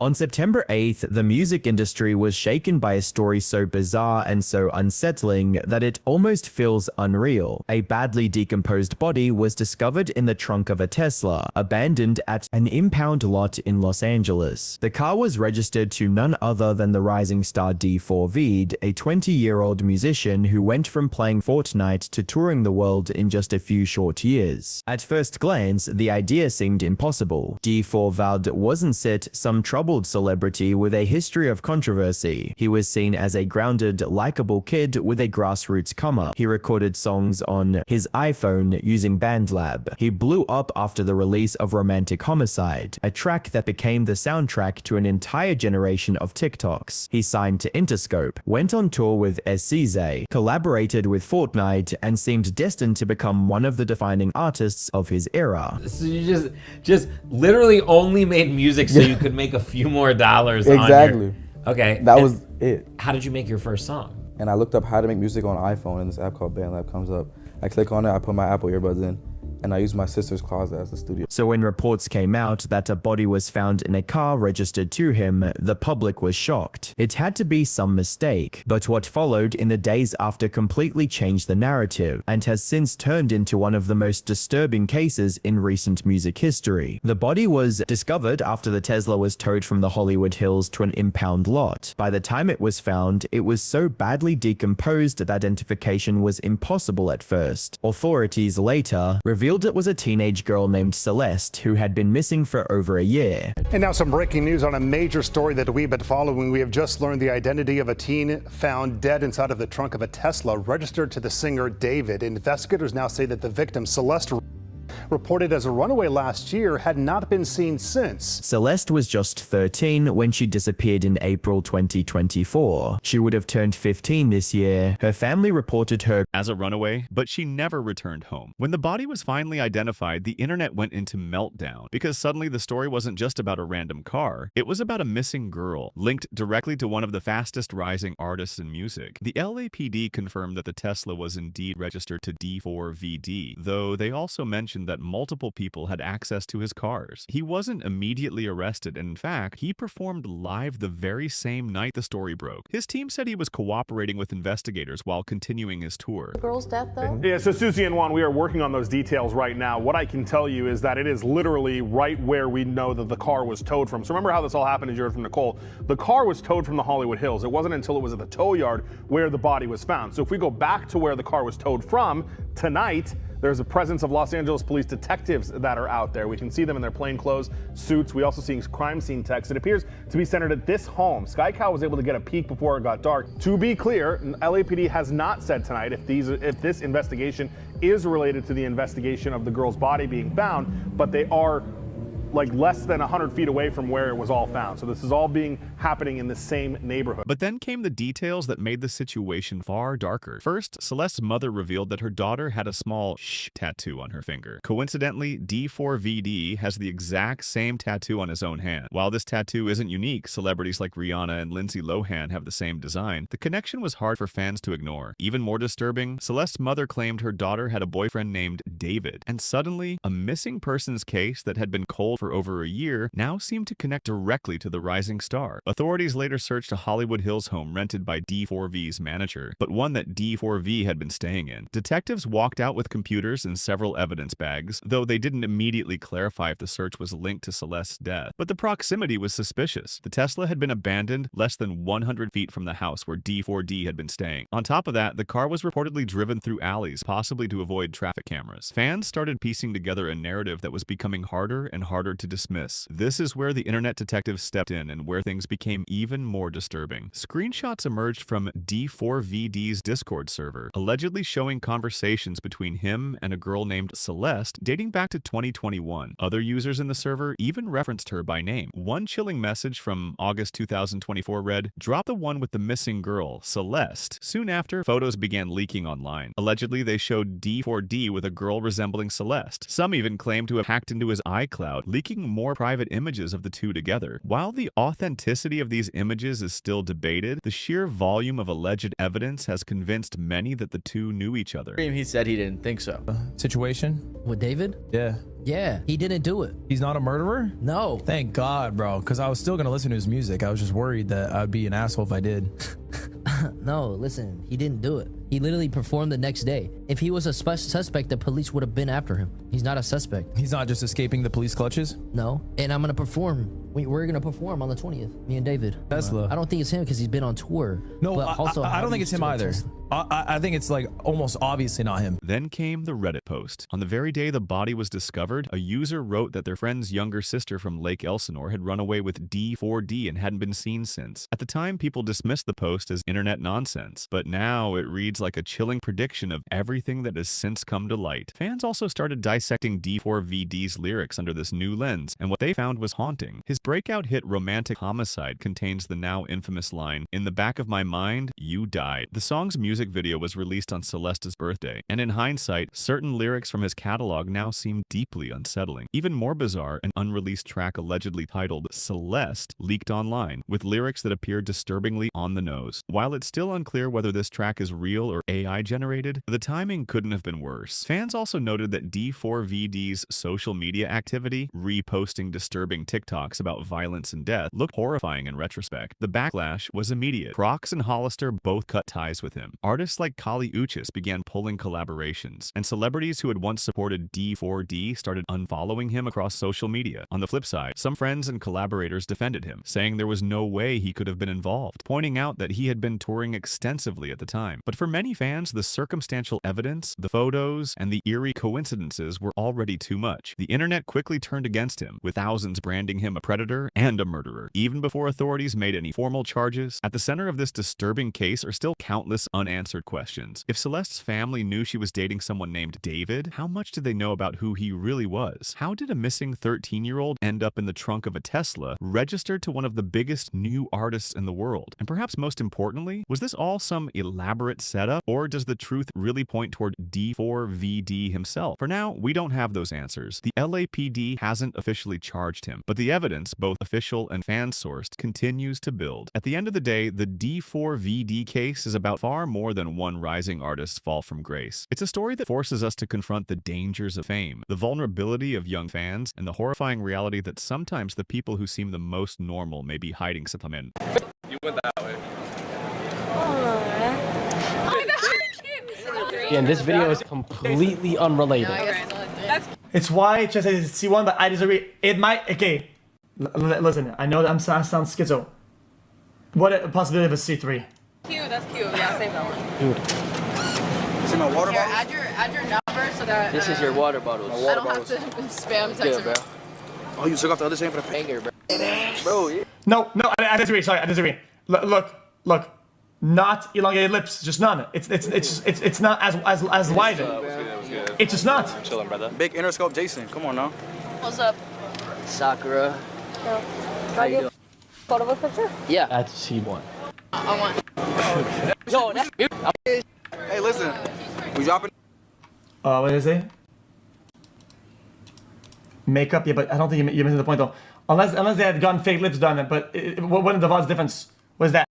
On September 8th, the music industry was shaken by a story so bizarre and so unsettling that it almost feels unreal. A badly decomposed body was discovered in the trunk of a Tesla, abandoned at an impound lot in Los Angeles. The car was registered to none other than the rising star D4vd, a 20-year-old musician who went from playing Fortnite to touring the world in just a few short years. At first glance, the idea seemed impossible. D4vd wasn't some troubled celebrity with a history of controversy. He was seen as a grounded, likable kid with a grassroots come up. He recorded songs on his iPhone using BandLab. He blew up after the release of Romantic Homicide, a track that became the soundtrack to an entire generation of TikToks. He signed to Interscope, went on tour with SCZ, collaborated with Fortnite, and seemed destined to become one of the defining artists of his era. So you just literally only made music so you could make a few more dollars exactly. on your... Okay. That was it. How did you make your first song? And I looked up how to make music on iPhone, and this app called BandLab comes up. I click on it, I put my Apple earbuds in, and I used my sister's closet as the studio. So when reports came out that a body was found in a car registered to him, the public was shocked. It had to be some mistake, but what followed in the days after completely changed the narrative and has since turned into one of the most disturbing cases in recent music history. The body was discovered after the Tesla was towed from the Hollywood Hills to an impound lot. By the time it was found, it was so badly decomposed that identification was impossible at first. Authorities later revealed it was a teenage girl named Celeste who had been missing for over a year. And now some breaking news on a major story that we've been following. We have just learned the identity of a teen found dead inside of the trunk of a Tesla registered to the singer David. Investigators now say that the victim, Celeste, reported as a runaway last year, had not been seen since. Celeste was just 13 when she disappeared in April 2024. She would have turned 15 this year. Her family reported her as a runaway, but she never returned home. When the body was finally identified, the internet went into meltdown because suddenly the story wasn't just about a random car, it was about a missing girl, linked directly to one of the fastest rising artists in music. The LAPD confirmed that the Tesla was indeed registered to D4vd, though they also mentioned that multiple people had access to his cars. He wasn't immediately arrested, and in fact, he performed live the very same night the story broke. His team said he was cooperating with investigators while continuing his tour. The girl's death, though? Yeah, so Susie and Juan, we are working on those details right now. What I can tell you is that it is literally right where we know that the car was towed from. So remember how this all happened, as you heard from Nicole. The car was towed from the Hollywood Hills. It wasn't until it was at the tow yard where the body was found. So if we go back to where the car was towed from, tonight, there's a presence of Los Angeles police detectives that are out there. We can see them in their plainclothes suits. We also see crime scene techs. It appears to be centered at this home. Sky Cow was able to get a peek before it got dark. To be clear, LAPD has not said tonight if this investigation is related to the investigation of the girl's body being found, but they are like less than 100 feet away from where it was all found. So this is all happening in the same neighborhood. But then came the details that made the situation far darker. First, Celeste's mother revealed that her daughter had a small "shh" tattoo on her finger. Coincidentally, D4vd has the exact same tattoo on his own hand. While this tattoo isn't unique, celebrities like Rihanna and Lindsay Lohan have the same design. The connection was hard for fans to ignore. Even more disturbing, Celeste's mother claimed her daughter had a boyfriend named David. And suddenly, a missing persons case that had been cold for over a year now seemed to connect directly to the rising star. Authorities later searched a Hollywood Hills home rented by D4v's manager, but one that D4v had been staying in. Detectives walked out with computers and several evidence bags, though they didn't immediately clarify if the search was linked to Celeste's death. But the proximity was suspicious. The Tesla had been abandoned less than 100 feet from the house where D4d had been staying. On top of that, the car was reportedly driven through alleys, possibly to avoid traffic cameras. Fans started piecing together a narrative that was becoming harder and harder to dismiss. This is where the internet detectives stepped in and where things became even more disturbing. Screenshots emerged from D4vd's Discord server, allegedly showing conversations between him and a girl named Celeste dating back to 2021. Other users in the server even referenced her by name. One chilling message from August 2024 read, "Drop the one with the missing girl, Celeste." Soon after, photos began leaking online. Allegedly, they showed D4d with a girl resembling Celeste. Some even claimed to have hacked into his iCloud, leaking leaking more private images of the two together. While the authenticity of these images is still debated, the sheer volume of alleged evidence has convinced many that the two knew each other. He said he didn't think so. Situation? With David? Yeah. Yeah, he didn't do it. He's not a murderer? No. Thank God, bro, because I was still going to listen to his music. I was just worried that I'd be an asshole if I did. No, listen, he didn't do it. He literally performed the next day. If he was a suspect, the police would have been after him. He's not a suspect. He's not just escaping the police clutches? No, and I'm gonna perform. We're gonna perform on the 20th, me and David. Tesla. I don't think it's him because he's been on tour. No, but also, I don't think it's him either. I think it's like almost obviously not him. Then came the Reddit post. On the very day the body was discovered, a user wrote that their friend's younger sister from Lake Elsinore had run away with D4D and hadn't been seen since. At the time, people dismissed the post as internet nonsense, but now it reads like a chilling prediction of everything that has since come to light. Fans also started dissecting D4vd's lyrics under this new lens, and what they found was haunting. His breakout hit Romantic Homicide contains the now infamous line, "In the back of my mind, you died." The song's music video was released on Celeste's birthday, and in hindsight, certain lyrics from his catalog now seem deeply unsettling. Even more bizarre, an unreleased track allegedly titled Celeste leaked online, with lyrics that appear disturbingly on the nose. While it's still unclear whether this track is real or AI generated, the timing couldn't have been worse. Fans also noted that D4vd's social media activity, reposting disturbing TikToks about violence and death, looked horrifying in retrospect. The backlash was immediate. Crocs and Hollister both cut ties with him. Artists like Kali Uchis began pulling collaborations, and celebrities who had once supported D4D started unfollowing him across social media. On the flip side, some friends and collaborators defended him, saying there was no way he could have been involved, pointing out that he had been touring extensively at the time. But for many fans, the circumstantial evidence, the photos, and the eerie coincidences were already too much. The internet quickly turned against him, with thousands branding him a predator and a murderer. Even before authorities made any formal charges, at the center of this disturbing case are still countless unanswered questions. If Celeste's family knew she was dating someone named David, how much did they know about who he really was? How did a missing 13-year-old end up in the trunk of a Tesla, registered to one of the biggest new artists in the world? And perhaps most importantly, was this all some elaborate setup, or does the truth really point toward D4vd himself? For now, we don't have those answers. The LAPD hasn't officially charged him, but the evidence, both official and fan-sourced, continues to build. At the end of the day, the D4vd case is about far more than one rising artist's fall from grace. It's a story that forces us to confront the dangers of fame, the vulnerability of young fans, and the horrifying reality that sometimes the people who seem the most normal may be hiding something. You went that way. And this video is completely unrelated. It's why just a C1, but I disagree. It might. Okay, listen. I know that I sound schizo. What a possibility of a C3? Cute, that's cute. Yeah, save that one. Dude. See my water bottle? Add your number so that This is your water bottles. I don't have to spam text bro. Oh, you took off the other chain for the Banger, bro. Bro, yeah. No, I disagree. Sorry, I disagree. Look. Not elongated lips, just none. It's not as wide. It's just not. Chilling, brother. Big Interscope Jason. Come on now. What's up? Sakura. Yo. How you doing? Photo with picture? Yeah. That's C1. I want. Yo, that's Hey, listen. We dropping? What did I say? Makeup, yeah, but I don't think you're missing the point though. Unless they had gotten fake lips done, but what in the VOD's difference? Was that?